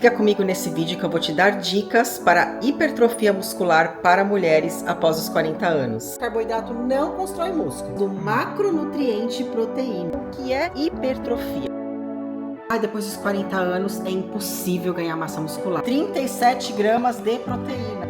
Fica comigo nesse vídeo que eu vou te dar dicas para hipertrofia muscular para mulheres após os 40 anos. Carboidrato não constrói músculo. Do macronutriente proteína, que é hipertrofia. Depois dos 40 anos é impossível ganhar massa muscular. 37 gramas de proteína.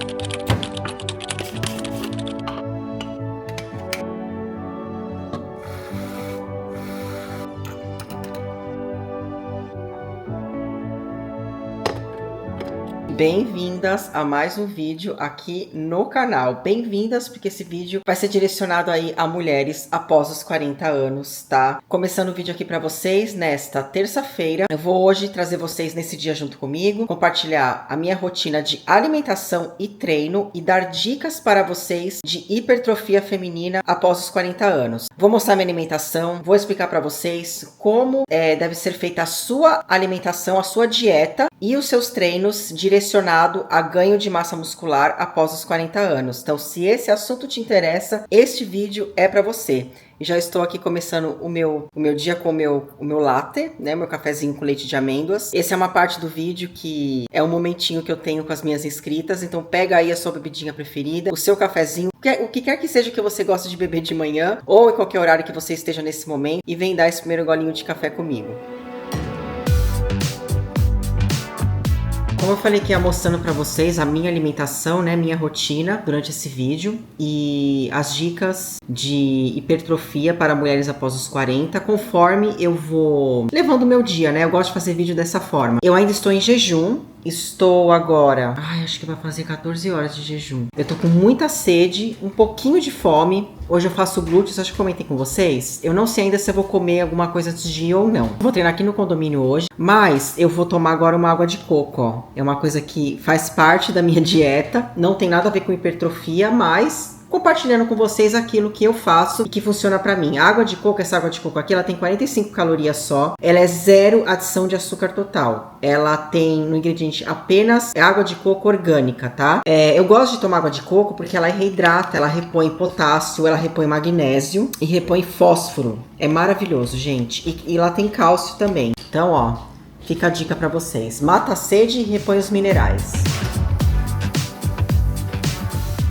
Bem-vindas a mais um vídeo aqui no canal. Bem-vindas porque esse vídeo vai ser direcionado aí a mulheres após os 40 anos, tá? Começando o vídeo aqui para vocês nesta terça-feira. Eu vou hoje trazer vocês nesse dia junto comigo, compartilhar a minha rotina de alimentação e treino e dar dicas para vocês de hipertrofia feminina após os 40 anos. Vou mostrar minha alimentação, vou explicar para vocês como deve ser feita a sua alimentação, a sua dieta e os seus treinos direcionado a ganho de massa muscular após os 40 anos. Então, se esse assunto te interessa, este vídeo é para você. E já estou aqui começando o meu dia com o meu latte, né? Meu cafezinho com leite de amêndoas. Essa é uma parte do vídeo que é um momentinho que eu tenho com as minhas inscritas. Então, pega aí a sua bebidinha preferida, o seu cafezinho, o que quer que seja que você gosta de beber de manhã ou em qualquer horário que você esteja nesse momento e vem dar esse primeiro golinho de café comigo. Como eu falei que ia mostrando para vocês a minha alimentação, né, minha rotina durante esse vídeo e as dicas de hipertrofia para mulheres após os 40, conforme eu vou levando o meu dia, né? Eu gosto de fazer vídeo dessa forma. Eu ainda estou em jejum, estou agora, acho que vai fazer 14 horas de jejum. Eu tô com muita sede, um pouquinho de fome. Hoje eu faço glúteos, acho que comentei com vocês. Eu não sei ainda se eu vou comer alguma coisa antes de ir ou não. Vou treinar aqui no condomínio hoje, mas eu vou tomar agora uma água de coco, ó. É uma coisa que faz parte da minha dieta, não tem nada a ver com hipertrofia, mas compartilhando com vocês aquilo que eu faço e que funciona pra mim. A água de coco, essa água de coco aqui, ela tem 45 calorias só. Ela é zero adição de açúcar total. Ela tem no ingrediente apenas água de coco orgânica, tá? Eu gosto de tomar água de coco porque ela reidrata, ela repõe potássio, ela repõe magnésio e repõe fósforo. É maravilhoso, gente. E lá tem cálcio também. Então, ó, fica a dica pra vocês. Mata a sede e repõe os minerais.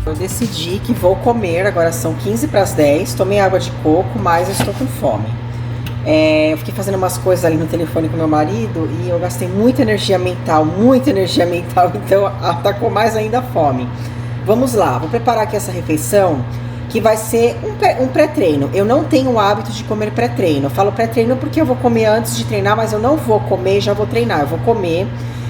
Eu decidi que vou comer, agora são 15 para as 10, tomei água de coco, mas eu estou com fome. Eu fiquei fazendo umas coisas ali no telefone com meu marido e eu gastei muita energia mental, então atacou mais ainda a fome. Vamos lá, vou preparar aqui essa refeição que vai ser um pré-treino. Eu não tenho o hábito de comer pré-treino, eu falo pré-treino porque eu vou comer antes de treinar, mas eu não vou comer e já vou treinar, eu vou comer.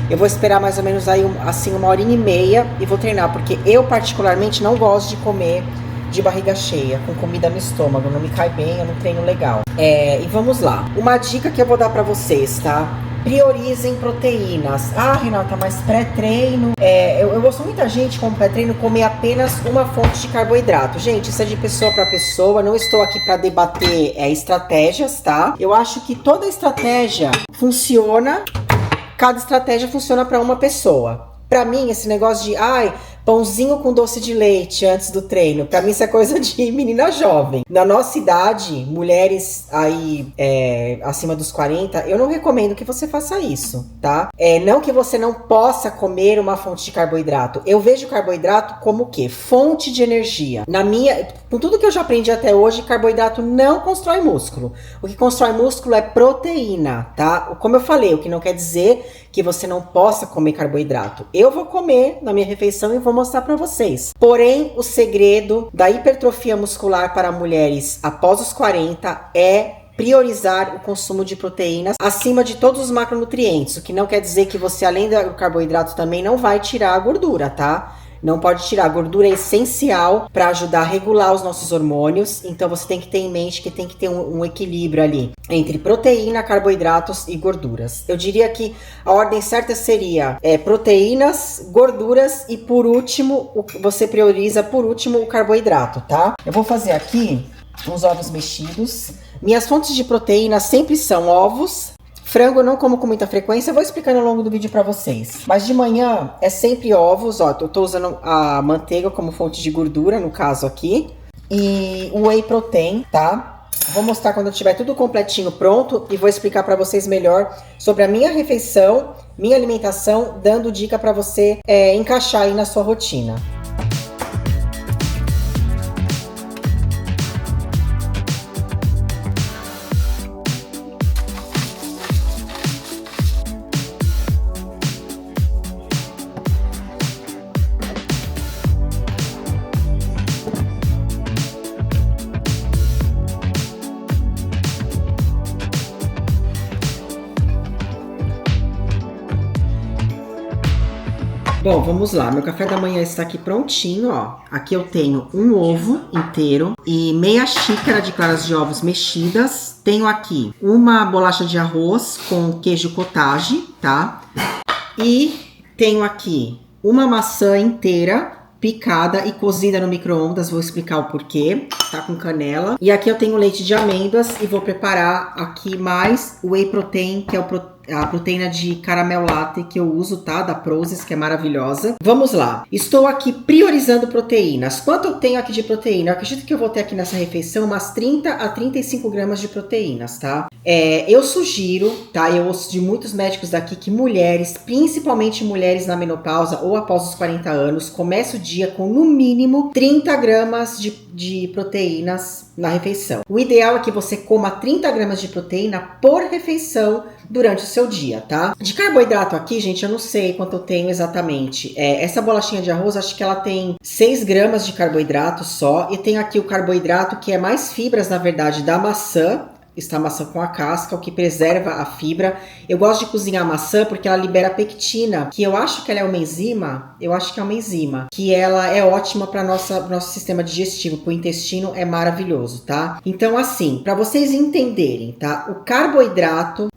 Eu vou esperar mais ou menos aí assim 1h30 e vou treinar, porque eu particularmente não gosto de comer de barriga cheia, com comida no estômago, não me cai bem, eu não treino legal. E vamos lá. Uma dica que eu vou dar pra vocês, tá? Priorizem proteínas. Renata, mas pré-treino... Eu ouço muita gente com pré-treino comer apenas uma fonte de carboidrato. Gente, isso é de pessoa para pessoa. Não estou aqui para debater estratégias, tá? Eu acho que toda estratégia funciona... Cada estratégia funciona para uma pessoa. Para mim, esse negócio de, pãozinho com doce de leite antes do treino, para mim isso é coisa de menina jovem. Na nossa idade, mulheres aí acima dos 40, eu não recomendo que você faça isso, tá? Não que você não possa comer uma fonte de carboidrato. Eu vejo carboidrato como o quê? Fonte de energia. Com tudo que eu já aprendi até hoje, carboidrato não constrói músculo. O que constrói músculo é proteína, tá? Como eu falei, o que não quer dizer que você não possa comer carboidrato. Eu vou comer na minha refeição e vou mostrar para vocês. Porém, o segredo da hipertrofia muscular para mulheres após os 40 é priorizar o consumo de proteínas acima de todos os macronutrientes, o que não quer dizer que você, além do carboidrato, também não vai tirar a gordura, tá? Não pode tirar. A gordura é essencial para ajudar a regular os nossos hormônios. Então você tem que ter em mente que tem que ter um equilíbrio ali entre proteína, carboidratos e gorduras. Eu diria que a ordem certa seria proteínas, gorduras e por último, você prioriza por último o carboidrato, tá? Eu vou fazer aqui uns ovos mexidos. Minhas fontes de proteína sempre são ovos. Frango eu não como com muita frequência, eu vou explicando ao longo do vídeo pra vocês. Mas de manhã é sempre ovos, ó, eu tô usando a manteiga como fonte de gordura, no caso aqui. E o whey protein, tá? Vou mostrar quando tiver tudo completinho pronto e vou explicar para vocês melhor sobre a minha refeição, minha alimentação, dando dica para você encaixar aí na sua rotina. Bom, vamos lá. Meu café da manhã está aqui prontinho, ó. Aqui eu tenho um ovo inteiro e meia xícara de claras de ovos mexidas. Tenho aqui uma bolacha de arroz com queijo cottage, tá? E tenho aqui uma maçã inteira, picada e cozida no micro-ondas. Vou explicar o porquê, tá? Com canela. E aqui eu tenho leite de amêndoas e vou preparar aqui mais whey protein, que é a proteína de caramel latte que eu uso, tá? Da Prozis, que é maravilhosa. Vamos lá. Estou aqui priorizando proteínas. Quanto eu tenho aqui de proteína? Eu acredito que eu vou ter aqui nessa refeição umas 30 a 35 gramas de proteínas, tá? Eu sugiro, tá? Eu ouço de muitos médicos daqui que mulheres, principalmente mulheres na menopausa ou após os 40 anos, comecem o dia com no mínimo 30 gramas de proteínas na refeição. O ideal é que você coma 30 gramas de proteína por refeição durante o seu dia, tá? De carboidrato aqui, gente, eu não sei quanto eu tenho exatamente. Essa bolachinha de arroz, acho que ela tem 6 gramas de carboidrato só. E tem aqui o carboidrato, que é mais fibras, na verdade, da maçã. Está a maçã com a casca, o que preserva a fibra. Eu gosto de cozinhar a maçã porque ela libera pectina, que eu acho que ela é uma enzima, que ela é ótima para nosso sistema digestivo, para o intestino é maravilhoso, tá? Então assim, para vocês entenderem, tá? O carboidrato,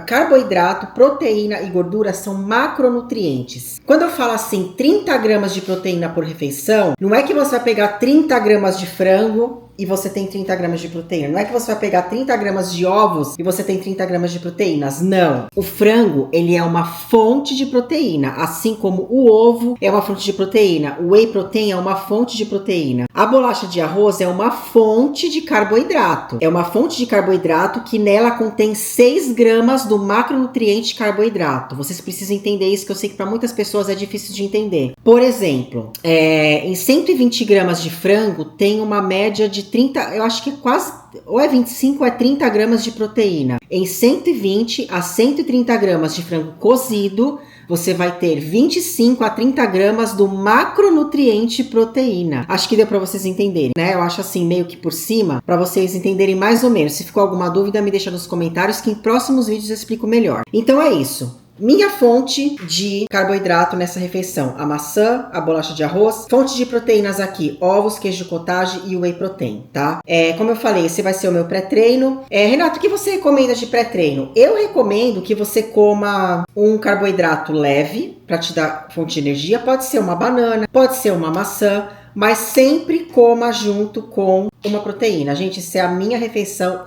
carboidrato, proteína e gordura são macronutrientes. Quando eu falo assim, 30 gramas de proteína por refeição, não é que você vai pegar 30 gramas de frango e você tem 30 gramas de proteína. Não é que você vai pegar 30 gramas de ovos e você tem 30 gramas de proteínas. Não. O frango, ele é uma fonte de proteína, assim como o ovo é uma fonte de proteína. O whey protein é uma fonte de proteína. A bolacha de arroz é uma fonte de carboidrato. É uma fonte de carboidrato que nela contém 6 gramas do macronutriente carboidrato. Vocês precisam entender isso, que eu sei que para muitas pessoas é difícil de entender. Por exemplo, em 120 gramas de frango tem uma média de 30, eu acho que quase, ou é 25 ou é 30 gramas de proteína. Em 120 a 130 gramas de frango cozido, você vai ter 25 a 30 gramas do macronutriente proteína. Acho que deu para vocês entenderem, né? Eu acho assim, meio que por cima, para vocês entenderem mais ou menos. Se ficou alguma dúvida, me deixa nos comentários que em próximos vídeos eu explico melhor. Então é isso. Minha fonte de carboidrato nessa refeição, a maçã, a bolacha de arroz. Fonte de proteínas aqui, ovos, queijo cottage e whey protein, tá? Como eu falei, esse vai ser o meu pré-treino. Renato, o que você recomenda de pré-treino? Eu recomendo que você coma um carboidrato leve para te dar fonte de energia. Pode ser uma banana, pode ser uma maçã, mas sempre coma junto com uma proteína. Gente, isso é a minha refeição,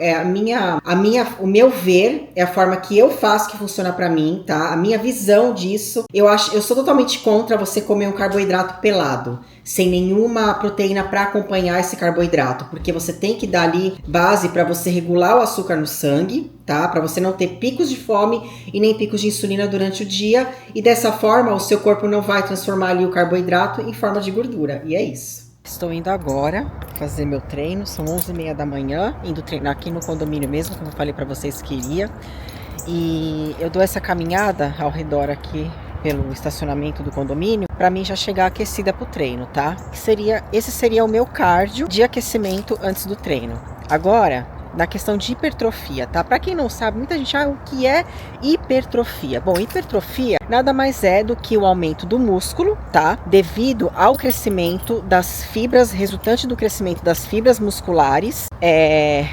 o meu ver, é a forma que eu faço que funciona pra mim, tá? A minha visão disso. Eu sou totalmente contra você comer um carboidrato pelado, sem nenhuma proteína para acompanhar esse carboidrato, porque você tem que dar ali base para você regular o açúcar no sangue, tá? Para você não ter picos de fome e nem picos de insulina durante o dia, e dessa forma o seu corpo não vai transformar ali o carboidrato em forma de gordura. E é isso. Estou indo agora fazer meu treino, são 11h30 da manhã, indo treinar aqui no condomínio mesmo, como eu falei para vocês que iria. E eu dou essa caminhada ao redor aqui pelo estacionamento do condomínio para mim já chegar aquecida pro treino, tá? Esse seria o meu cardio de aquecimento antes do treino. Agora, na questão de hipertrofia, tá? Para quem não sabe, muita gente, o que é hipertrofia? Bom, hipertrofia nada mais é do que o aumento do músculo, tá? Devido ao crescimento das fibras, resultante do crescimento das fibras musculares,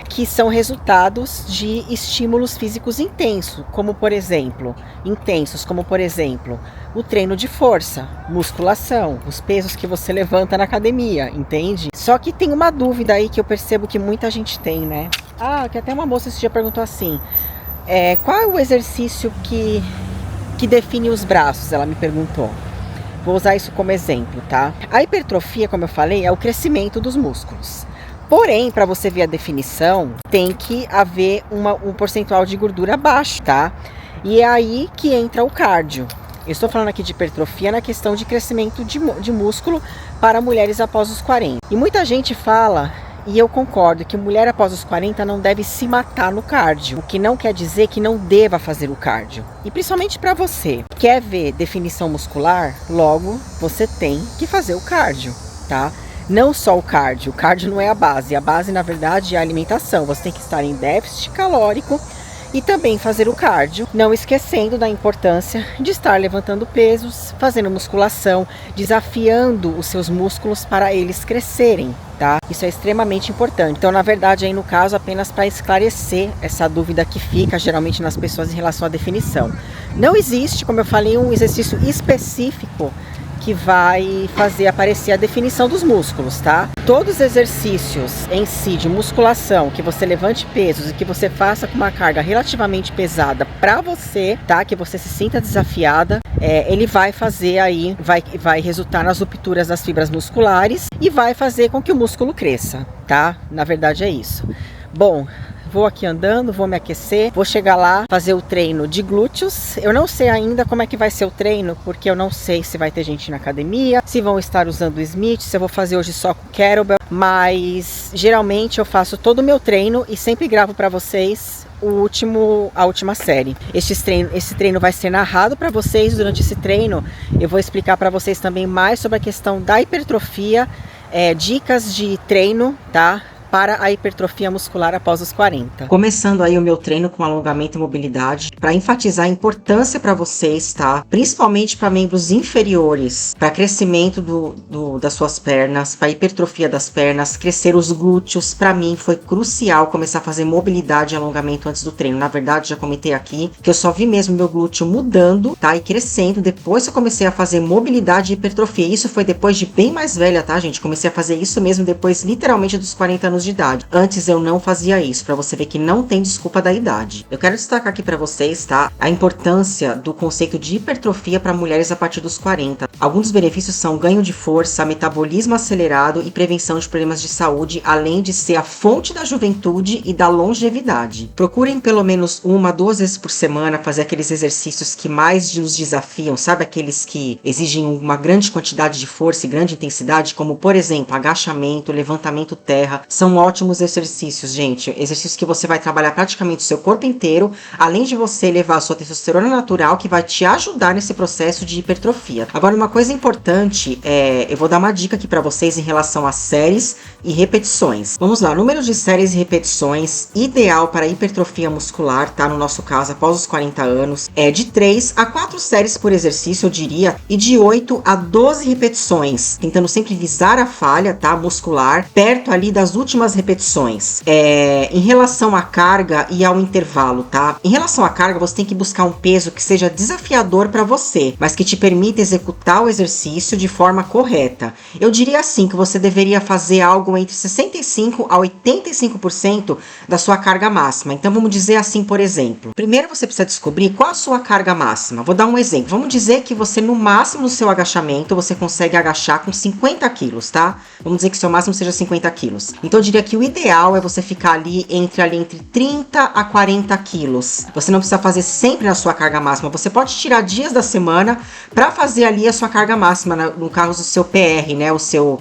que são resultados de estímulos físicos intensos, como por exemplo, o treino de força, musculação, os pesos que você levanta na academia, entende? Só que tem uma dúvida aí que eu percebo que muita gente tem, né? Que até uma moça esse dia perguntou assim, qual é o exercício que define os braços? Ela me perguntou. Vou usar isso como exemplo, tá? A hipertrofia, como eu falei, é o crescimento dos músculos. Porém, para você ver a definição, tem que haver um percentual de gordura baixo, tá? E é aí que entra o cardio. Eu estou falando aqui de hipertrofia na questão de crescimento de músculo para mulheres após os 40. E muita gente fala, e eu concordo, que mulher após os 40 não deve se matar no cardio. O que não quer dizer que não deva fazer o cardio. E principalmente para você, quer ver definição muscular? Logo, você tem que fazer o cardio, tá? Não só o cardio não é a base na verdade é a alimentação. Você tem que estar em déficit calórico e também fazer o cardio, não esquecendo da importância de estar levantando pesos, fazendo musculação, desafiando os seus músculos para eles crescerem, tá? Isso é extremamente importante. Então, na verdade, aí no caso, apenas para esclarecer essa dúvida que fica geralmente nas pessoas em relação à definição. Não existe, como eu falei, um exercício específico que vai fazer aparecer a definição dos músculos, tá? Todos os exercícios em si de musculação, que você levante pesos e que você faça com uma carga relativamente pesada para você, tá? Que você se sinta desafiada, ele vai fazer aí, vai resultar nas rupturas das fibras musculares e vai fazer com que o músculo cresça, tá? Na verdade é isso. Bom, vou aqui andando, vou me aquecer, vou chegar lá, fazer o treino de glúteos. Eu não sei ainda como é que vai ser o treino, porque eu não sei se vai ter gente na academia, se vão estar usando o Smith, se eu vou fazer hoje só com kettlebell, mas geralmente eu faço todo o meu treino e sempre gravo para vocês a última série. Esse treino vai ser narrado para vocês. Durante esse treino eu vou explicar para vocês também mais sobre a questão da hipertrofia, dicas de treino, tá? Para a hipertrofia muscular após os 40. Começando aí o meu treino com alongamento e mobilidade, para enfatizar a importância para vocês, tá? Principalmente para membros inferiores, para crescimento das suas pernas, para hipertrofia das pernas, crescer os glúteos. Para mim foi crucial começar a fazer mobilidade e alongamento antes do treino. Na verdade, já comentei aqui que eu só vi mesmo meu glúteo mudando, tá? E crescendo. Depois eu comecei a fazer mobilidade e hipertrofia. Isso foi depois de bem mais velha, tá, gente? Comecei a fazer isso mesmo depois, literalmente, dos 40 anos de idade. Antes eu não fazia isso, para você ver que não tem desculpa da idade. Eu quero destacar aqui para vocês, tá, a importância do conceito de hipertrofia para mulheres a partir dos 40. Alguns dos benefícios são ganho de força, metabolismo acelerado e prevenção de problemas de saúde, além de ser a fonte da juventude e da longevidade. Procurem pelo menos 1-2 vezes por semana fazer aqueles exercícios que mais nos desafiam, sabe, aqueles que exigem uma grande quantidade de força e grande intensidade, como por exemplo, agachamento, levantamento terra. São ótimos exercícios, gente. Exercícios que você vai trabalhar praticamente o seu corpo inteiro, além de você elevar a sua testosterona natural, que vai te ajudar nesse processo de hipertrofia. Agora, uma coisa importante, eu vou dar uma dica aqui para vocês em relação a séries e repetições. Vamos lá, número de séries e repetições ideal para hipertrofia muscular, tá? No nosso caso, após os 40 anos, é de 3 a 4 séries por exercício, eu diria, e de 8 a 12 repetições, tentando sempre visar a falha, tá? Muscular, perto ali das últimas repetições. Em relação à carga e ao intervalo, tá? Em relação à carga, você tem que buscar um peso que seja desafiador para você, mas que te permita executar o exercício de forma correta. Eu diria assim que você deveria fazer algo entre 65 a 85% da sua carga máxima. Então vamos dizer assim, por exemplo, primeiro você precisa descobrir qual a sua carga máxima. Vou dar um exemplo. Vamos dizer que você no máximo no seu agachamento você consegue agachar com 50 quilos, tá? Vamos dizer que seu máximo seja 50 quilos. Então eu diria que o ideal é você ficar ali entre 30 a 40 quilos. Você não precisa fazer sempre na sua carga máxima. Você pode tirar dias da semana para fazer ali a sua carga máxima, no caso do seu PR, né? O seu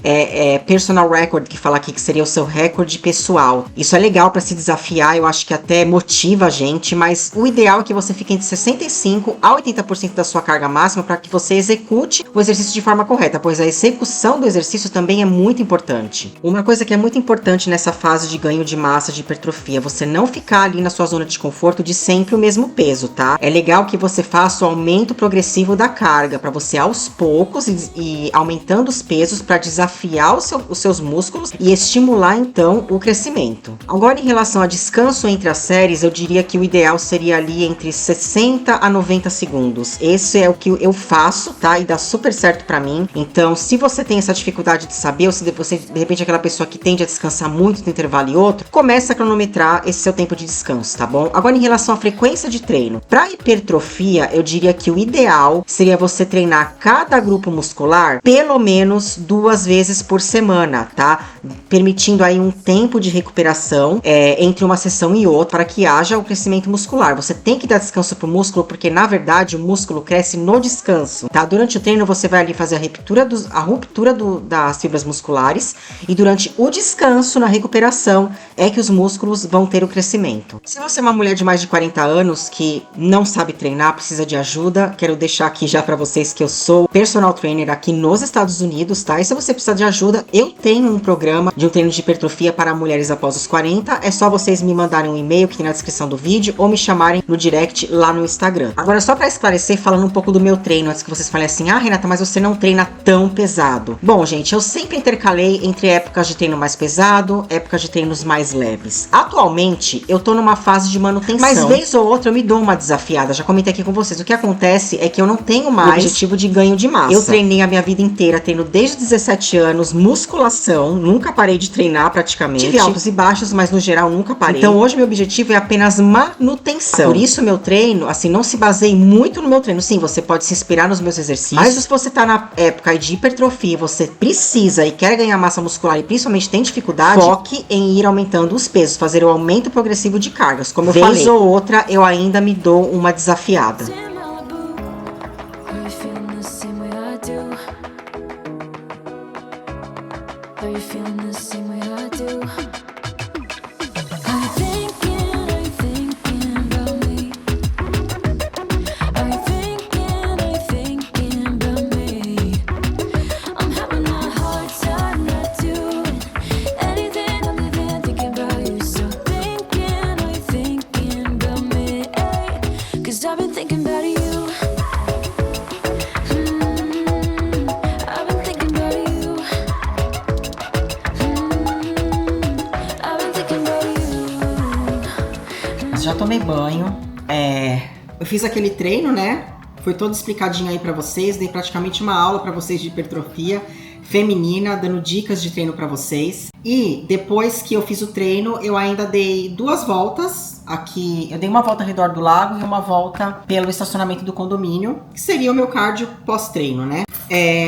personal record, que fala aqui que seria o seu recorde pessoal. Isso é legal para se desafiar, eu acho que até motiva a gente, mas o ideal é que você fique entre 65 a 80% da sua carga máxima para que você execute o exercício de forma correta, pois a execução do exercício também é muito importante. Uma coisa que é muito importante nessa fase de ganho de massa, de hipertrofia, você não ficar ali na sua zona de conforto de sempre o mesmo peso, tá? É legal que você faça o aumento progressivo da carga, para você aos poucos e aumentando os pesos para desafiar os seus músculos e estimular então o crescimento. Agora, em relação a descanso entre as séries, eu diria que o ideal seria ali entre 60 a 90 segundos. Esse é o que eu faço, tá? E dá super certo para mim. Então, se você tem essa dificuldade de saber, ou se você de repente é aquela pessoa que tende a descansar descansar muito no intervalo e outro, começa a cronometrar esse seu tempo de descanso, tá bom? Agora, em relação à frequência de treino, para hipertrofia, eu diria que o ideal seria você treinar cada grupo muscular pelo menos 2 vezes por semana, tá? Permitindo aí um tempo de recuperação entre uma sessão e outra para que haja o crescimento muscular. Você tem que dar descanso pro músculo, porque na verdade o músculo cresce no descanso, tá? Durante o treino você vai ali fazer a ruptura das fibras musculares, e durante o descanso, na recuperação, é que os músculos vão ter o crescimento. Se você é uma mulher de mais de 40 anos que não sabe treinar, precisa de ajuda, quero deixar aqui já para vocês que eu sou personal trainer aqui nos Estados Unidos, tá? E se você precisar de ajuda, eu tenho um programa de um treino de hipertrofia para mulheres após os 40, é só vocês me mandarem um e-mail que tem na descrição do vídeo, ou me chamarem no direct lá no Instagram. Agora, só para esclarecer, falando um pouco do meu treino, antes que vocês falem assim, Renata, mas você não treina tão pesado. Bom, gente, eu sempre intercalei entre épocas de treino mais pesado, épocas de treinos mais leves. Atualmente, eu tô numa fase de manutenção, mas vez ou outra eu me dou uma desafiada, já comentei aqui com vocês. O que acontece é que eu não tenho mais objetivo de ganho de massa. Eu treinei a minha vida inteira, treino desde 17 anos, musculação, nunca parei de treinar praticamente. Tive altos e baixos, mas no geral nunca parei. Então hoje meu objetivo é apenas manutenção. Por isso meu treino, assim, não se baseia muito no meu treino. Sim, você pode se inspirar nos meus exercícios, mas se você tá na época de hipertrofia, você precisa e quer ganhar massa muscular e principalmente tem dificuldade, foque em ir aumentando os pesos, fazer o aumento progressivo de cargas. Como eu falei, vez ou outra eu ainda me dou uma desafiada. Já tomei banho, eu fiz aquele treino, né? Foi todo explicadinho aí pra vocês, dei praticamente uma aula pra vocês de hipertrofia feminina, dando dicas de treino pra vocês. E depois que eu fiz o treino, eu ainda dei 2 voltas aqui. Eu dei uma volta ao redor do lago e uma volta pelo estacionamento do condomínio, que seria o meu cardio pós-treino, né?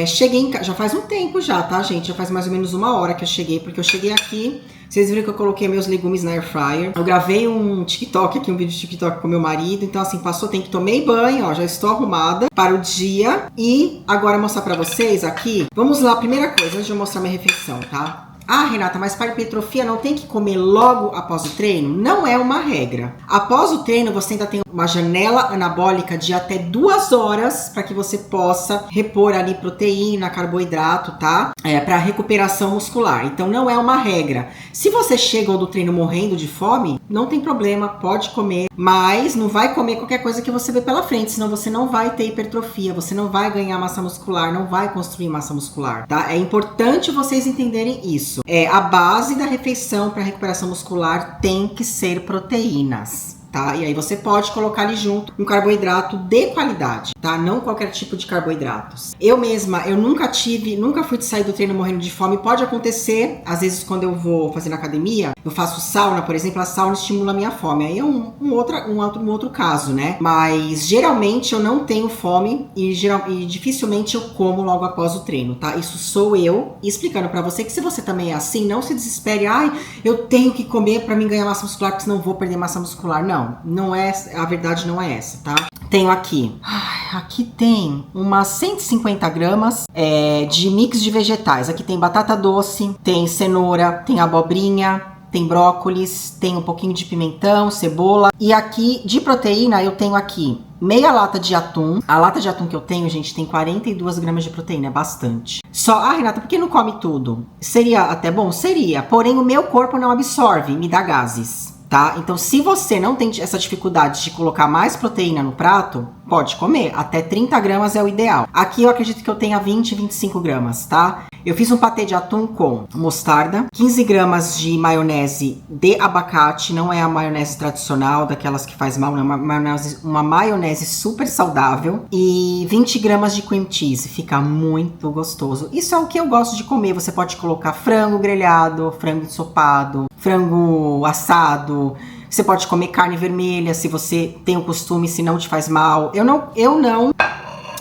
Cheguei em casa, já faz um tempo já, tá, gente? Já faz mais ou menos 1 hora que eu cheguei, porque eu cheguei aqui. Vocês viram que eu coloquei meus legumes na air fryer. Eu gravei um TikTok aqui, um vídeo de TikTok com meu marido. Então, assim, passou tempo, tomei banho, ó, já estou arrumada para o dia. E agora mostrar pra vocês aqui. Vamos lá, primeira coisa, antes de eu mostrar minha refeição, tá? Renata, mas para hipertrofia não tem que comer logo após o treino? Não é uma regra. Após o treino, você ainda tem uma janela anabólica de até 2 horas para que você possa repor ali proteína, carboidrato, tá? Para recuperação muscular. Então não é uma regra. Se você chega do treino morrendo de fome, não tem problema, pode comer, mas não vai comer qualquer coisa que você vê pela frente, senão você não vai ter hipertrofia, você não vai ganhar massa muscular, não vai construir massa muscular, tá? É importante vocês entenderem isso. A base da refeição para recuperação muscular tem que ser proteínas, tá? E aí você pode colocar ali junto um carboidrato de qualidade, tá? Não qualquer tipo de carboidratos. Eu mesma, eu nunca fui de sair do treino morrendo de fome. Pode acontecer, às vezes quando eu vou fazer na academia, eu faço sauna, por exemplo, a sauna estimula a minha fome. Aí é um outro caso, né? Mas geralmente eu não tenho fome e dificilmente eu como logo após o treino, tá? Isso sou eu explicando pra você que se você também é assim, não se desespere. Eu tenho que comer pra mim ganhar massa muscular, porque senão eu vou perder massa muscular. Não é, a verdade não é essa, tá? Tenho aqui, aqui tem umas 150 gramas de mix de vegetais. Aqui tem batata doce, tem cenoura, tem abobrinha, tem brócolis, tem um pouquinho de pimentão, cebola. E aqui de proteína eu tenho aqui meia lata de atum. A lata de atum que eu tenho, gente, tem 42 gramas de proteína, é bastante. Renata, por que não come tudo? Seria até bom? Seria, porém o meu corpo não absorve, me dá gases. Tá? Então, se você não tem essa dificuldade de colocar mais proteína no prato, pode comer. Até 30 gramas é o ideal. Aqui eu acredito que eu tenha 20, 25 gramas, tá? Eu fiz um patê de atum com mostarda, 15 gramas de maionese de abacate, não é a maionese tradicional, daquelas que faz mal, é uma maionese super saudável, e 20 gramas de cream cheese, fica muito gostoso. Isso é o que eu gosto de comer, você pode colocar frango grelhado, frango ensopado, frango assado, você pode comer carne vermelha se você tem o costume, se não te faz mal. Eu não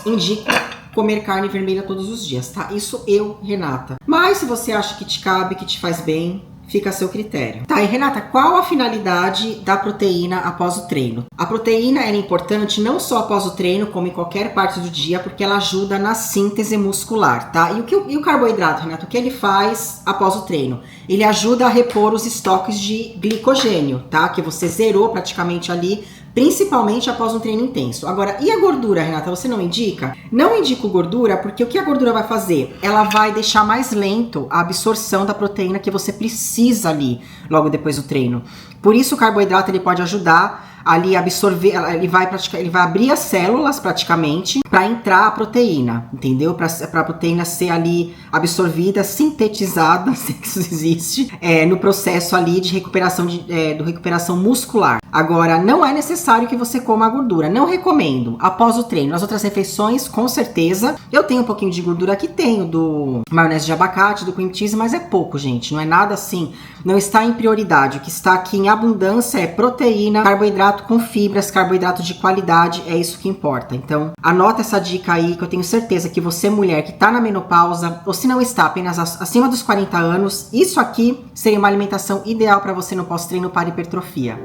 indico comer carne vermelha todos os dias, tá? Isso eu, Renata. Mas se você acha que te cabe, que te faz bem, fica a seu critério. Tá, e Renata, qual a finalidade da proteína após o treino? A proteína é importante não só após o treino, como em qualquer parte do dia, porque ela ajuda na síntese muscular, tá? E o carboidrato, Renata, o que ele faz após o treino? Ele ajuda a repor os estoques de glicogênio, tá? Que você zerou praticamente ali, principalmente após um treino intenso. Agora, e a gordura, Renata? Você não indica? Não indico gordura, porque o que a gordura vai fazer? Ela vai deixar mais lento a absorção da proteína que você precisa ali, logo depois do treino. Por isso o carboidrato ele pode ajudar ali a absorver, ele vai abrir as células praticamente para entrar a proteína, entendeu? Para a proteína ser ali absorvida, sintetizada, se isso existe, no processo ali de recuperação recuperação muscular. Agora, não é necessário que você coma a gordura, não recomendo após o treino. Nas outras refeições, com certeza, eu tenho um pouquinho de gordura aqui, tenho do maionese de abacate, do cream cheese, mas é pouco, gente, não é nada assim, não está em prioridade. O que está aqui em abundância é proteína, carboidrato com fibras, carboidrato de qualidade, é isso que importa. Então, anota essa dica aí, que eu tenho certeza que você, mulher que está na menopausa, ou se não está apenas acima dos 40 anos, isso aqui seria uma alimentação ideal para você no pós-treino para hipertrofia.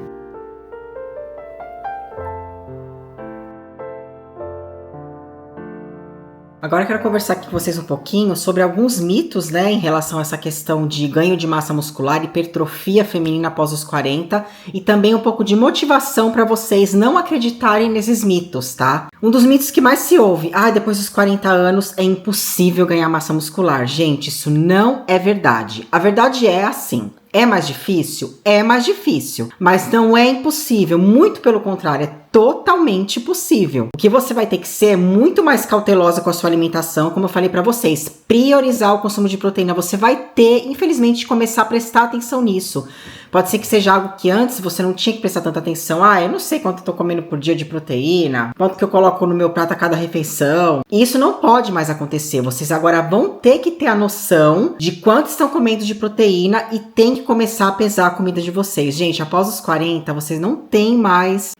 Agora eu quero conversar aqui com vocês um pouquinho sobre alguns mitos, né, em relação a essa questão de ganho de massa muscular, hipertrofia feminina após os 40 e também um pouco de motivação para vocês não acreditarem nesses mitos, tá? Um dos mitos que mais se ouve, depois dos 40 anos é impossível ganhar massa muscular. Gente, isso não é verdade. A verdade é assim. É mais difícil? É mais difícil, mas não é impossível, muito pelo contrário, é totalmente possível. O que você vai ter que ser é muito mais cautelosa com a sua alimentação, como eu falei pra vocês, priorizar o consumo de proteína. Você vai ter, infelizmente, começar a prestar atenção nisso. Pode ser que seja algo que antes você não tinha que prestar tanta atenção. Eu não sei quanto eu tô comendo por dia de proteína, quanto que eu coloco no meu prato a cada refeição. E isso não pode mais acontecer. Vocês agora vão ter que ter a noção de quanto estão comendo de proteína e tem que começar a pesar a comida de vocês. Gente, após os 40, vocês não têm mais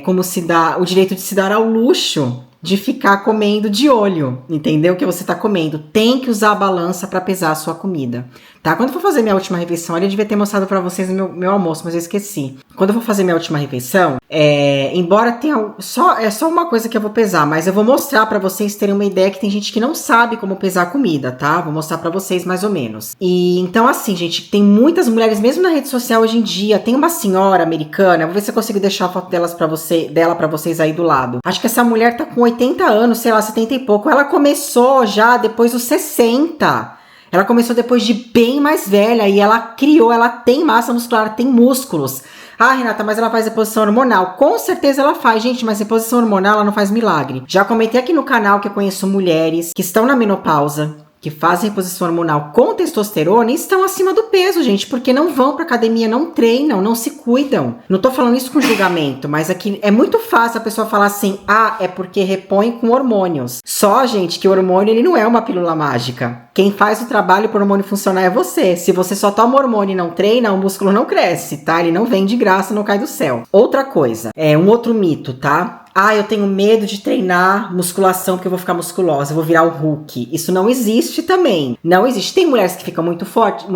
como se dar o direito de se dar ao luxo de ficar comendo de olho, entendeu? O que você tá comendo. Tem que usar a balança para pesar a sua comida, tá? Quando eu for fazer minha última refeição, eu devia ter mostrado para vocês meu almoço, mas eu esqueci. Quando eu for fazer minha última refeição, embora tenha só uma coisa que eu vou pesar, mas eu vou mostrar para vocês terem uma ideia que tem gente que não sabe como pesar a comida, tá? Vou mostrar para vocês mais ou menos. E então assim, gente, tem muitas mulheres, mesmo na rede social hoje em dia, tem uma senhora americana, vou ver se eu consigo deixar a foto dela para vocês aí do lado. Acho que essa mulher tá com 80 anos, sei lá, 70 e pouco. Ela começou já depois dos 60. Ela começou depois de bem mais velha e ela tem massa muscular, tem músculos. Renata, mas ela faz reposição hormonal. Com certeza ela faz, gente, mas reposição hormonal ela não faz milagre. Já comentei aqui no canal que eu conheço mulheres que estão na menopausa, que fazem reposição hormonal com testosterona e estão acima do peso, gente, porque não vão pra academia, não treinam, não se cuidam. Não tô falando isso com julgamento, mas aqui é muito fácil a pessoa falar assim, é porque repõe com hormônios. Só, gente, que o hormônio, ele não é uma pílula mágica. Quem faz o trabalho pro hormônio funcionar é você. Se você só toma hormônio e não treina, o músculo não cresce, tá? Ele não vem de graça, não cai do céu. Outra coisa, um outro mito, tá? Eu tenho medo de treinar musculação porque eu vou ficar musculosa, eu vou virar o Hulk. Isso não existe também. Não existe. Tem mulheres que ficam muito fortes?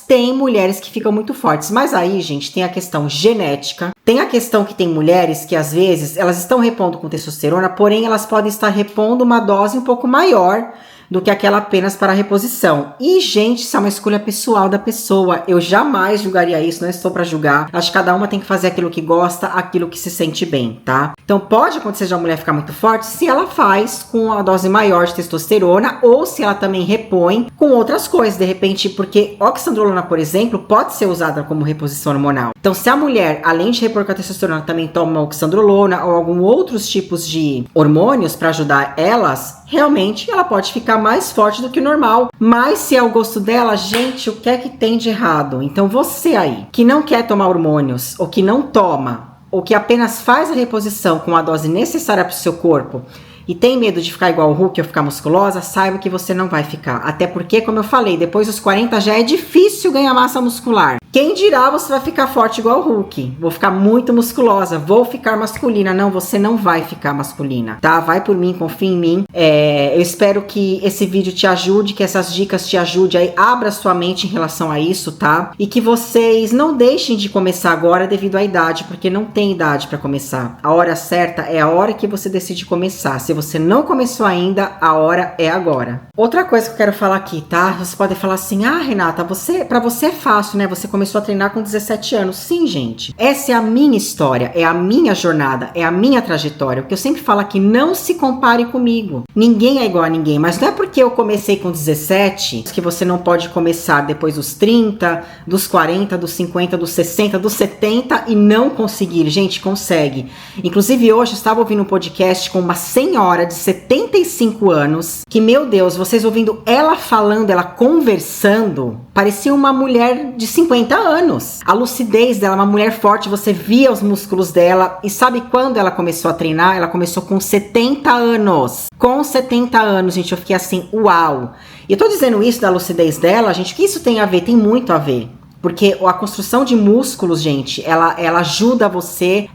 Tem mulheres que ficam muito fortes. Mas aí, gente, tem a questão genética. Tem a questão que tem mulheres que, às vezes, elas estão repondo com testosterona, porém, elas podem estar repondo uma dose um pouco maior do que aquela apenas para reposição. E, gente, isso é uma escolha pessoal da pessoa. Eu jamais julgaria isso, não estou para julgar. Acho que cada uma tem que fazer aquilo que gosta, aquilo que se sente bem, tá? Então, pode acontecer de uma mulher ficar muito forte se ela faz com a dose maior de testosterona ou se ela também repõe com outras coisas, de repente, porque oxandrolona, por exemplo, pode ser usada como reposição hormonal. Então, se a mulher, além de repor com a testosterona também tomam oxandrolona ou algum outros tipos de hormônios para ajudar elas, realmente ela pode ficar mais forte do que o normal. Mas se é o gosto dela, gente, o que é que tem de errado? Então você aí, que não quer tomar hormônios, ou que não toma, ou que apenas faz a reposição com a dose necessária para o seu corpo, e tem medo de ficar igual o Hulk ou ficar musculosa, saiba que você não vai ficar. Até porque, como eu falei, depois dos 40 já é difícil ganhar massa muscular. Quem dirá você vai ficar forte igual o Hulk? Vou ficar muito musculosa, vou ficar masculina. Não, você não vai ficar masculina, tá? Vai por mim, confia em mim. Eu espero que esse vídeo te ajude, que essas dicas te ajudem aí, abra sua mente em relação a isso, tá? E que vocês não deixem de começar agora devido à idade, porque não tem idade para começar. A hora certa é a hora que você decide começar. Se você não começou ainda, a hora é agora. Outra coisa que eu quero falar aqui, tá? Você pode falar assim, Renata, pra você é fácil, né? Você começou a treinar com 17 anos. Sim, gente. Essa é a minha história, é a minha jornada, é a minha trajetória. O que eu sempre falo aqui, não se compare comigo. Ninguém é igual a ninguém, mas não é porque eu comecei com 17 que você não pode começar depois dos 30, dos 40, dos 50, dos 60, dos 70 e não conseguir. Gente, consegue. Inclusive hoje eu estava ouvindo um podcast com uma senhora de 75 anos, que, meu Deus, vocês ouvindo ela falando, ela conversando, parecia uma mulher de 50 anos. A lucidez dela, uma mulher forte, você via os músculos dela. E sabe quando ela começou a treinar? Ela começou com 70 anos. Com 70 anos, gente, eu fiquei assim, uau. E eu tô dizendo isso da lucidez dela, gente, o que isso tem a ver? Tem muito a ver. Porque a construção de músculos, gente, ela ajuda você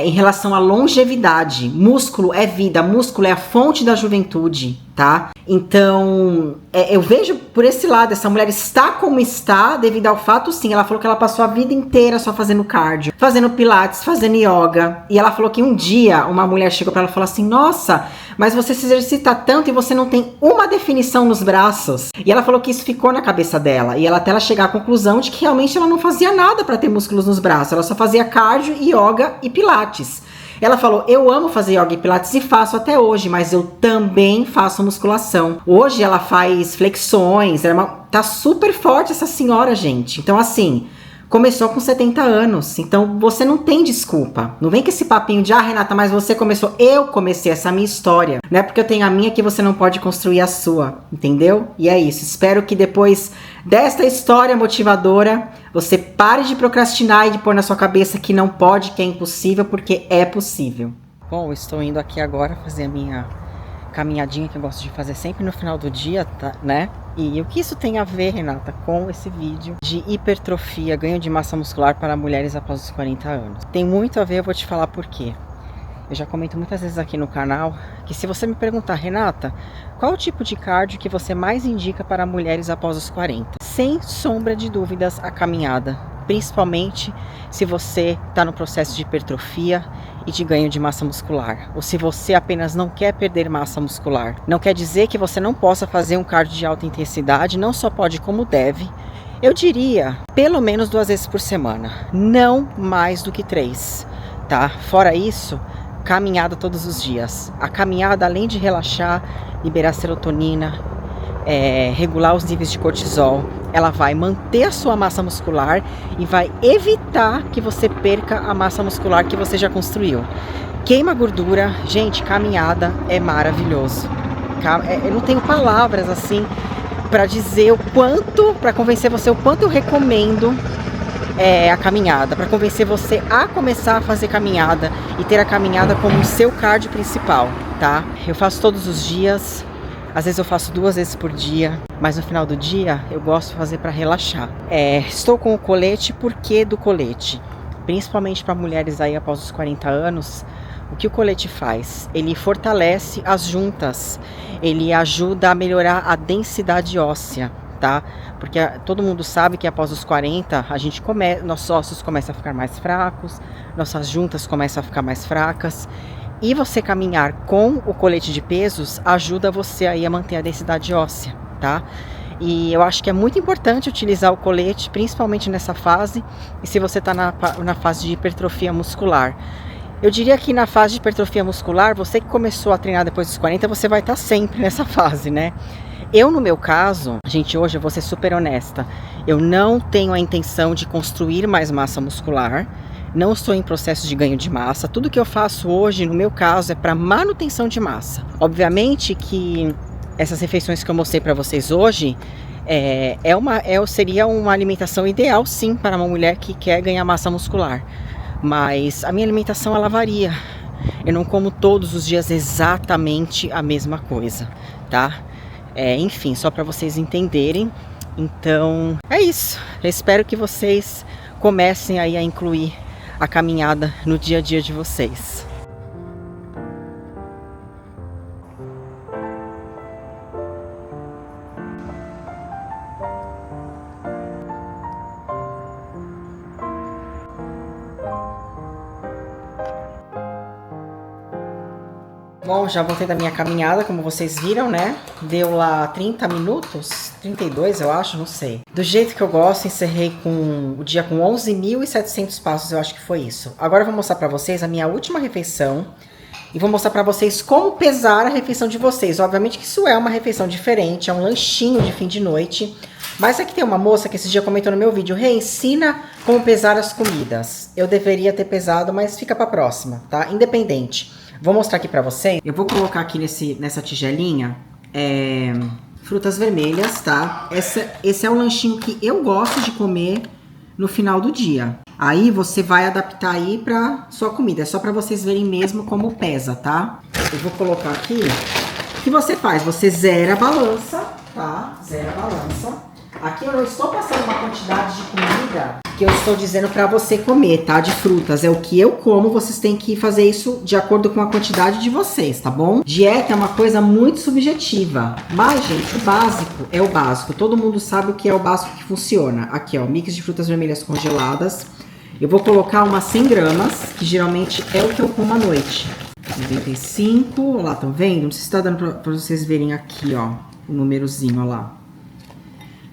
em relação à longevidade. Músculo é vida, músculo é a fonte da juventude, tá? Então, eu vejo por esse lado, essa mulher está como está devido ao fato, sim, ela falou que ela passou a vida inteira só fazendo cardio, fazendo pilates, fazendo yoga. E ela falou que um dia uma mulher chegou pra ela e falou assim, nossa, mas você se exercita tanto e você não tem uma definição nos braços. E ela falou que isso ficou na cabeça dela. E até ela chegar à conclusão de que realmente ela não fazia nada para ter músculos nos braços. Ela só fazia cardio, yoga e pilates. Ela falou, eu amo fazer yoga e pilates e faço até hoje, mas eu também faço musculação. Hoje ela faz flexões, tá super forte essa senhora, gente. Então assim, começou com 70 anos, então você não tem desculpa. Não vem com esse papinho de, Renata, mas você começou. Eu comecei, essa é a minha história. Não é porque eu tenho a minha que você não pode construir a sua, entendeu? E é isso, espero que depois desta história motivadora, você pare de procrastinar e de pôr na sua cabeça que não pode, que é impossível, porque é possível. Bom, estou indo aqui agora fazer a minha caminhadinha que eu gosto de fazer sempre no final do dia, tá, né? E o que isso tem a ver, Renata, com esse vídeo de hipertrofia, ganho de massa muscular para mulheres após os 40 anos? Tem muito a ver, eu vou te falar por quê. Eu já comento muitas vezes aqui no canal que se você me perguntar, Renata, qual o tipo de cardio que você mais indica para mulheres após os 40? Sem sombra de dúvidas, a caminhada. Principalmente se você está no processo de hipertrofia e de ganho de massa muscular. Ou se você apenas não quer perder massa muscular. Não quer dizer que você não possa fazer um cardio de alta intensidade, não só pode como deve. Eu diria, pelo menos 2 vezes por semana. Não mais do que 3, tá? Fora isso, caminhada todos os dias. A caminhada, além de relaxar, liberar serotonina, regular os níveis de cortisol, ela vai manter a sua massa muscular e vai evitar que você perca a massa muscular que você já construiu. Queima gordura, gente, caminhada é maravilhoso. Eu não tenho palavras assim para dizer o quanto, para convencer você o quanto eu recomendo a caminhada, para convencer você a começar a fazer caminhada e ter a caminhada como o seu cardio principal, tá? Eu faço todos os dias. Às vezes eu faço 2 vezes por dia, mas no final do dia eu gosto de fazer para relaxar. Estou com o colete, por que do colete? Principalmente para mulheres aí após os 40 anos, o que o colete faz? Ele fortalece as juntas, ele ajuda a melhorar a densidade óssea, tá? Porque todo mundo sabe que após os 40, nossos ossos começam a ficar mais fracos, nossas juntas começam a ficar mais fracas. E você caminhar com o colete de pesos ajuda você aí a manter a densidade óssea, tá? E eu acho que é muito importante utilizar o colete, principalmente nessa fase, e se você está na fase de hipertrofia muscular. Eu diria que na fase de hipertrofia muscular, você que começou a treinar depois dos 40, você vai estar sempre nessa fase, né? Eu, no meu caso, gente, hoje eu vou ser super honesta, eu não tenho a intenção de construir mais massa muscular. Não estou em processo de ganho de massa. Tudo que eu faço hoje, no meu caso, é para manutenção de massa. Obviamente que essas refeições que eu mostrei para vocês hoje seria uma alimentação ideal, sim, para uma mulher que quer ganhar massa muscular. Mas a minha alimentação, ela varia. Eu não como todos os dias exatamente a mesma coisa, tá? Enfim, só para vocês entenderem. Então, é isso. Eu espero que vocês comecem aí a incluir a caminhada no dia a dia de vocês. Bom, já voltei da minha caminhada, como vocês viram, né? Deu lá 30 minutos, 32 eu acho, não sei. Do jeito que eu gosto, encerrei o dia com 11.700 passos, eu acho que foi isso. Agora eu vou mostrar pra vocês a minha última refeição e vou mostrar pra vocês como pesar a refeição de vocês. Obviamente que isso é uma refeição diferente, é um lanchinho de fim de noite. Mas aqui tem uma moça que esse dia comentou no meu vídeo: Rê, ensina como pesar as comidas. Eu deveria ter pesado, mas fica pra próxima, tá? Independente. Vou mostrar aqui pra vocês. Eu vou colocar aqui nessa tigelinha frutas vermelhas, tá? Esse é o lanchinho que eu gosto de comer no final do dia. Aí você vai adaptar aí pra sua comida. É só pra vocês verem mesmo como pesa, tá? Eu vou colocar aqui. O que você faz? Você zera a balança, tá? Zera a balança. Aqui eu não estou passando uma quantidade de comida que eu estou dizendo pra você comer, tá? De frutas. É o que eu como, vocês têm que fazer isso de acordo com a quantidade de vocês, tá bom? Dieta é uma coisa muito subjetiva. Mas, gente, o básico é o básico. Todo mundo sabe o que é o básico que funciona. Aqui, ó, mix de frutas vermelhas congeladas. Eu vou colocar umas 100 gramas, que geralmente é o que eu como à noite. 95, olha lá, estão vendo? Não sei se tá dando pra vocês verem aqui, ó, o númerozinho, ó lá.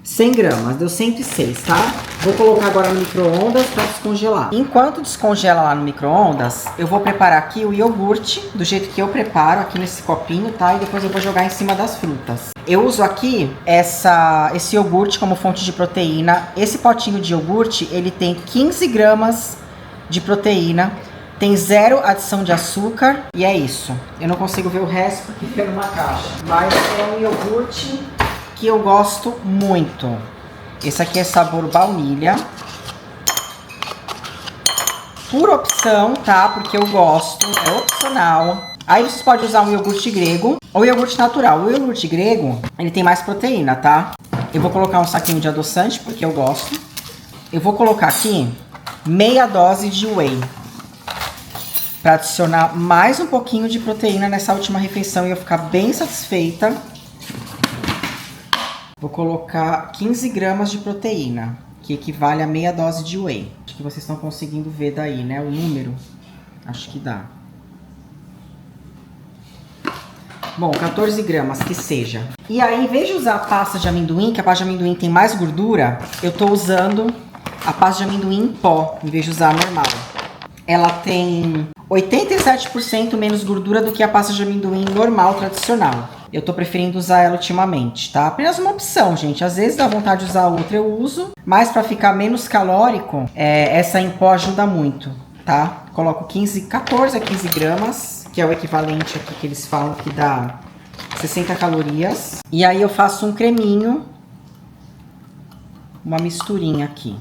100 gramas, deu 106, tá? Vou colocar agora no micro-ondas para descongelar. Enquanto descongela lá no micro-ondas, eu vou preparar aqui o iogurte, do jeito que eu preparo, aqui nesse copinho, tá? E depois eu vou jogar em cima das frutas. Eu uso aqui esse iogurte como fonte de proteína. Esse potinho de iogurte, ele tem 15 gramas de proteína, tem 0 adição de açúcar e é isso. Eu não consigo ver o resto porque fica numa caixa. Mas é um iogurte que eu gosto muito. Esse aqui é sabor baunilha. Por opção, tá? Porque eu gosto, é opcional. Aí vocês podem usar um iogurte grego ou iogurte natural. O iogurte grego, ele tem mais proteína, tá? Eu vou colocar um saquinho de adoçante, porque eu gosto. Eu vou colocar aqui meia dose de whey, para adicionar mais um pouquinho de proteína nessa última refeição e eu ficar bem satisfeita. Vou colocar 15 gramas de proteína, que equivale a meia dose de whey. Acho que vocês estão conseguindo ver daí, né? O número. Acho que dá. Bom, 14 gramas, que seja. E aí, em vez de usar a pasta de amendoim, que a pasta de amendoim tem mais gordura, eu tô usando a pasta de amendoim em pó, em vez de usar a normal. Ela tem 87% menos gordura do que a pasta de amendoim normal, tradicional. Eu tô preferindo usar ela ultimamente, tá? Apenas uma opção, gente. Às vezes dá vontade de usar outra, eu uso. Mas pra ficar menos calórico, essa em pó ajuda muito, tá? Coloco 14 a 15 gramas, que é o equivalente aqui que eles falam que dá 60 calorias. E aí eu faço um creminho, uma misturinha aqui.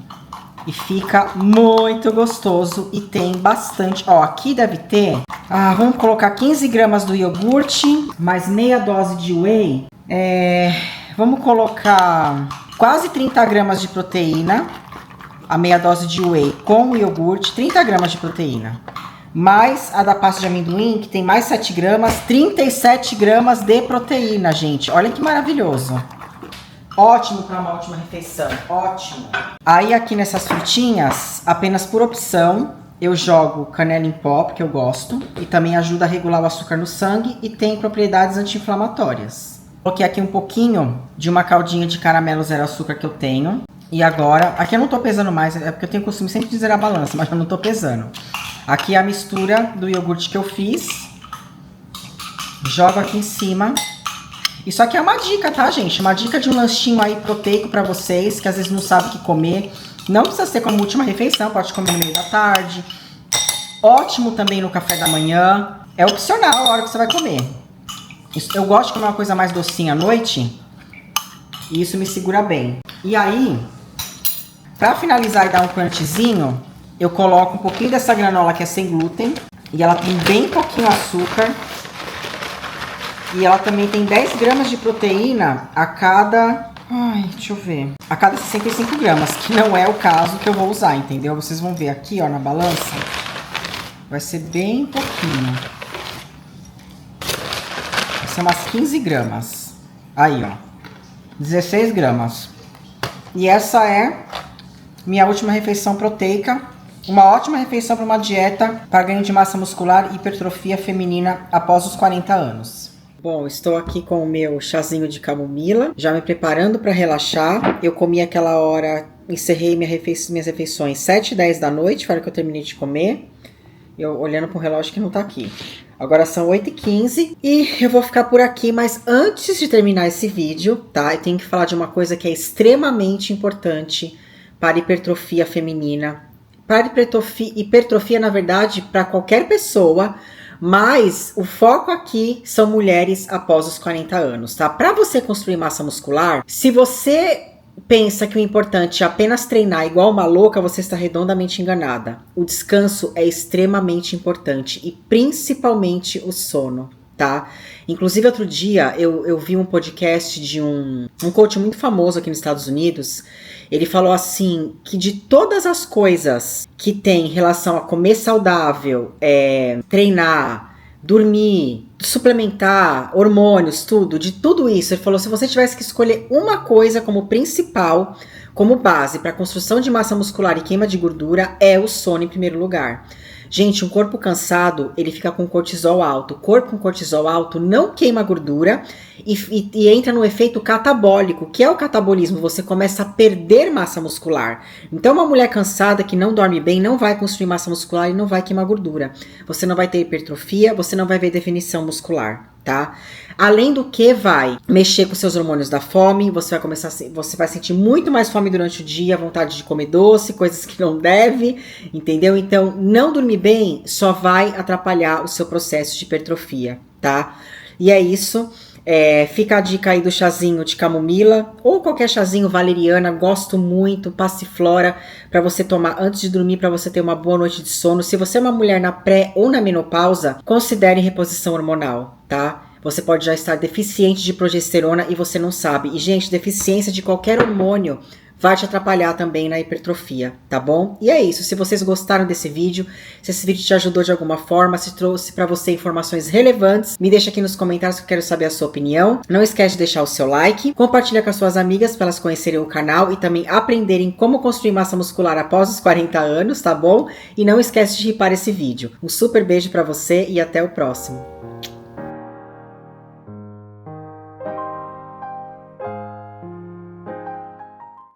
E fica muito gostoso e tem bastante. Ó, aqui deve ter... vamos colocar 15 gramas do iogurte, mais meia dose de whey. Vamos colocar quase 30 gramas de proteína. A meia dose de whey com o iogurte, 30 gramas de proteína. Mais a da pasta de amendoim, que tem mais 7 gramas, 37 gramas de proteína, gente. Olha que maravilhoso. Ótimo para uma última refeição, ótimo. Aí aqui nessas frutinhas, apenas por opção, eu jogo canela em pó, porque eu gosto. E também ajuda a regular o açúcar no sangue e tem propriedades anti-inflamatórias. Coloquei aqui um pouquinho de uma caldinha de caramelo zero açúcar que eu tenho. E agora, aqui eu não tô pesando mais, é porque eu tenho costume sempre de zerar a balança, mas eu não tô pesando. Aqui é a mistura do iogurte que eu fiz. Jogo aqui em cima. Isso aqui é uma dica, tá, gente? Uma dica de um lanchinho aí proteico pra vocês, que às vezes não sabem o que comer, Não precisa ser como última refeição, pode comer no meio da tarde. Ótimo também no café da manhã. É opcional a hora que você vai comer. Eu gosto de comer uma coisa mais docinha à noite. E isso me segura bem. E aí, pra finalizar e dar um crunchzinho, eu coloco um pouquinho dessa granola que é sem glúten. E ela tem bem pouquinho açúcar. E ela também tem 10 gramas de proteína a cada... Ai, deixa eu ver. A cada 65 gramas, que não é o caso que eu vou usar, entendeu? Vocês vão ver aqui, ó, na balança. Vai ser bem pouquinho. Vai ser umas 15 gramas. Aí, ó. 16 gramas. E essa é minha última refeição proteica. Uma ótima refeição para uma dieta para ganho de massa muscular e hipertrofia feminina após os 40 anos. Bom, estou aqui com o meu chazinho de camomila, já me preparando para relaxar. Eu comi aquela hora, encerrei minhas refeições 7h10 da noite, foi a hora que eu terminei de comer. Eu olhando para o relógio que não tá aqui. Agora são 8h15 e eu vou ficar por aqui, mas antes de terminar esse vídeo, tá? Eu tenho que falar de uma coisa que é extremamente importante para a hipertrofia feminina. Para hipertrofia, na verdade, para qualquer pessoa, mas o foco aqui são mulheres após os 40 anos, tá? Para você construir massa muscular, se você pensa que o importante é apenas treinar igual uma louca, você está redondamente enganada. O descanso é extremamente importante e principalmente o sono, tá? Inclusive outro dia eu vi um podcast de um coach muito famoso aqui nos Estados Unidos. Ele falou assim, que de todas as coisas que tem em relação a comer saudável, treinar, dormir, suplementar, hormônios, de tudo isso, ele falou, se você tivesse que escolher uma coisa como principal, como base para a construção de massa muscular e queima de gordura, é o sono em primeiro lugar. Gente, um corpo cansado, ele fica com cortisol alto. O corpo com cortisol alto não queima gordura e entra no efeito catabólico, que é o catabolismo. Você começa a perder massa muscular. Então, uma mulher cansada que não dorme bem não vai construir massa muscular e não vai queimar gordura. Você não vai ter hipertrofia, você não vai ver definição muscular, tá? Além do que vai mexer com seus hormônios da fome, você vai sentir muito mais fome durante o dia, vontade de comer doce, coisas que não deve, entendeu? Então, não dormir bem só vai atrapalhar o seu processo de hipertrofia, tá? E é isso. Fica a dica aí do chazinho de camomila ou qualquer chazinho valeriana, gosto muito, passiflora, para você tomar antes de dormir, para você ter uma boa noite de sono. Se você é uma mulher na pré ou na menopausa, considere reposição hormonal, tá? Você pode já estar deficiente de progesterona e você não sabe. E, gente, deficiência de qualquer hormônio vai te atrapalhar também na hipertrofia, tá bom? E é isso, se vocês gostaram desse vídeo, se esse vídeo te ajudou de alguma forma, se trouxe pra você informações relevantes, me deixa aqui nos comentários que eu quero saber a sua opinião. Não esquece de deixar o seu like, compartilha com as suas amigas para elas conhecerem o canal e também aprenderem como construir massa muscular após os 40 anos, tá bom? E não esquece de ripar esse vídeo. Um super beijo pra você e até o próximo.